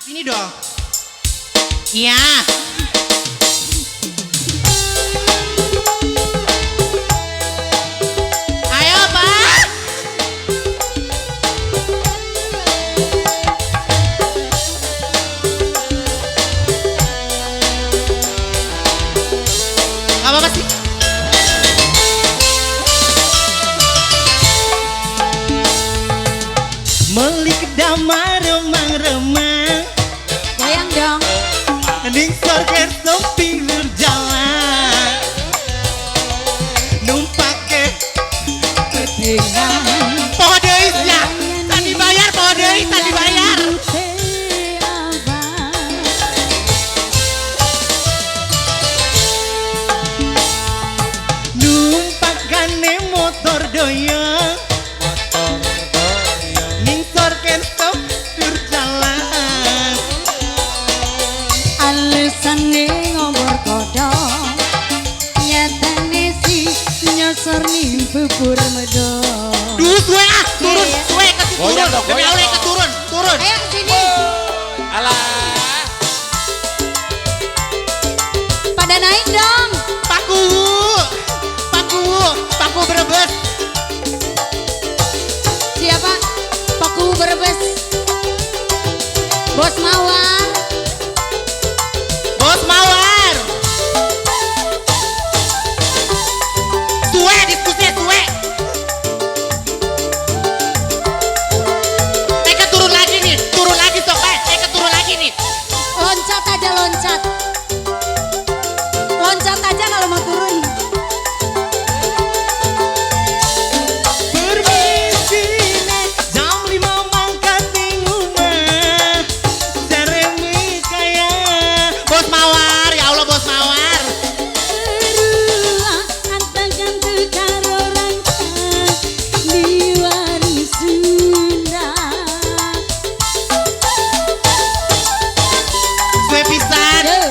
Sini dong. Iya. Ayo, Pak. Gak apa-apa sih. Melik damar remang-remang. Goyang dong. Ning sorger pinggir jalan. Numpake Ketingan. poho deui nya. Tadi bayar poho deui, tadi bayar. Numpakane motor doyong. Ning sorger pinggir jalan. Alusane ngobor kodok. Nyatane si nyosor ning bubur medok. Duh, suwe ah, turun, Iya. suwe kasih turun. Goyang dong, Demi goyang Allah dong. turun, turun. Ayo kesini. Alah. Pada naik dong. Paku, paku Brebes. Siapa? Paku Brebes. Bos Mawar. Bos Mawar. Suwe diskusi suwe. Teka turun lagi nih, turun lagi sok bae. Teka turun lagi nih. Loncat aja loncat. Loncat aja kalau mau turun. Permisi nih, jam 5 mangkat ning rumah. Jeremy kaya Bos Mawar, ya Allah Bos Mawar. Berulah antakan karo rangka di warung Sunda. Suwe pisan. Aduh,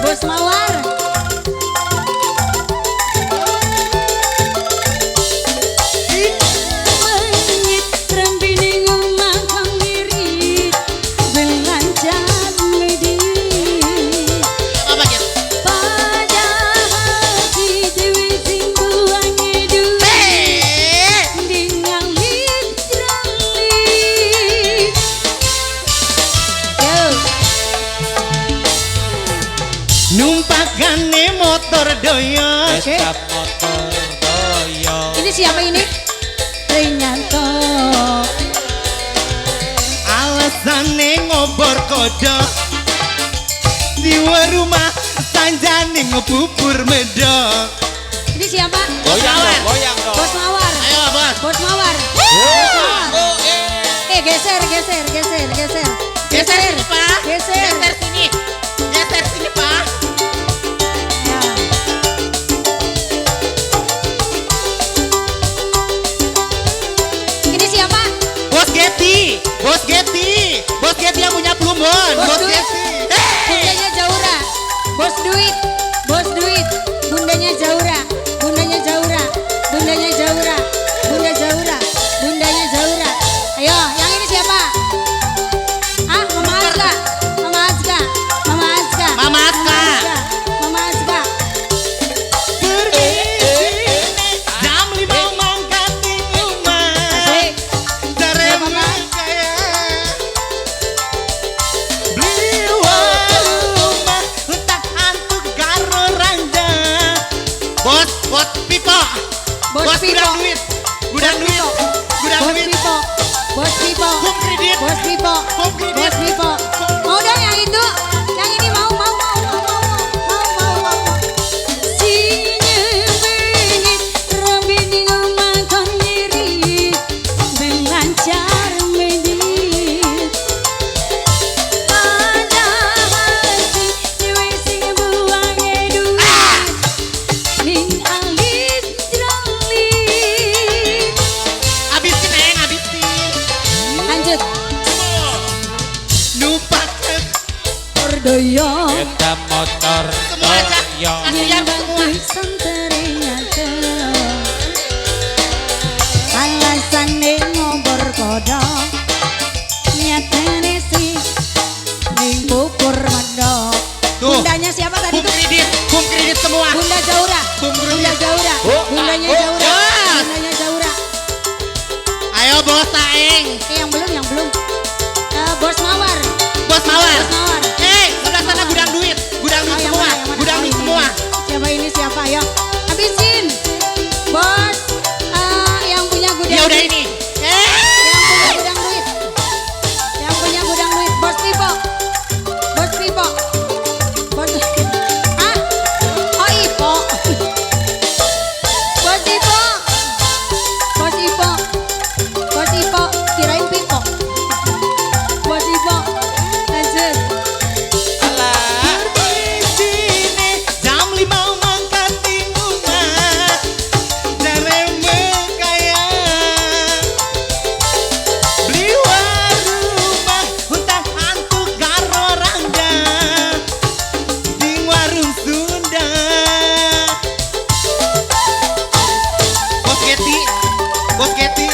Bos Mawar. Monyet rembining omah kang wirid, belanjar medit. Apa gitu? Pada hati dewi sing buange duit dingalit jralit. Yo, Numpakane motor doyong. Estap motor doyong. ini siapa ini? Renyanto. Alasane ngobor kodok di rumah sanjane ngebubur medok. Ini siapa? Goyang Mawar. dong, goyang dong. Bos Mawar. Ayo bos. Bos Mawar. Oh, Geser, geser, geser, geser. Geser sini pak. Geser. Geser sini. Geser sini pak. Ya. Ini siapa? Bos Getty. Bos Getty. Bos Getty yang punya Plumbon. Bos Bos Duit. Getty. Bundanya Jaura. Bos Duit. Bos Duit. Bundanya Jaura. Bundanya Jaura. Bundanya Jaura. Bunda Jaura. Bundanya Jaura. Ayo, yang ini siapa? Ah, Mama Azka. Mama Azka. Mama Azka. Mama Azka. Mama Azka. Permisi jam 5 mangkat di rumah. Asik. Jeremy kaya beli rumah letak antuk karo rangga. Bos Pipo. Bos Pipo. Gudang duit. Gudang duit. Gudang Bos duit. Pipo. Bos Pipo. Home kredit. Bos Pipo. Home kredit. Bos Pipo. Mau dong yang itu? Yang ini mau. Si nyebengit rembining omah kon ngirit, belancar medit. Pada hati dewe sing buange duit, ning alit jralit. Habisin Neng, habisin. Lanjut. Numpake Ordoyo. Estap motor semua aja. doyong. Kasih yang semua. Santerinate. Alasane ngobor kodok. Nyatane si semua. Bunda Zaura. Bunda Zaura. Bundanya Zaura. Bos. Bundanya Zaura. Ayo bos Taeng. Yang belum. Bos Mawar. Bos Mawar. Bos Mawar. Sebelah sana gudang duit. Gudang duit Oh, yang semua. mana, yang mana? Gudang Oh, duit ini. semua. Siapa ini siapa? Ayo. Habisin. Bos yang punya gudang. Ya udah duit. ini. Yang punya gudang duit. Yang punya gudang duit. Bos Pipo. Bos Pipo. Bos. Ah? Oh Ipo. Bos Ipo. Bos Ipo. Bos Ipo. Kirain Pipo. Bos Ipo. Lanjut. Alah. Di sini jam 5 mangkat rumah. Jareme kaya. Beli warung hutan hantu karo rangga. Di warung Sunda. Bos Keti. Bos Keti.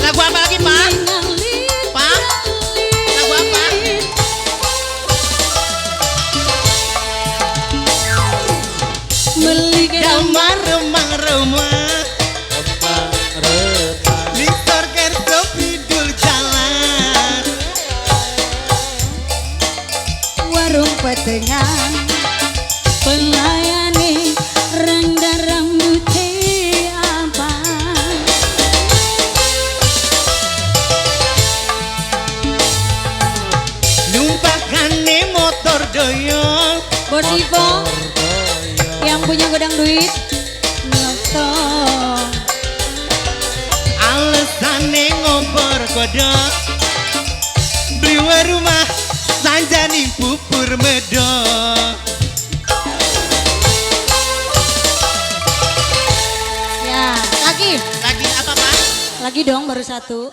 Lagu apa lagi, Pak? Pak? Lagu apa? Damar remang-remang di Sorkerto Pidul jalan. Warung petengan pelayani rendah rambutnya apa Numpakane motor doyong. Bos Ipo yang punya gudang duit nyotong Alesane ngompor kodok. Beli rumah sanjani pupur medok. ya lagi Lagi apa, Pak? lagi dong baru satu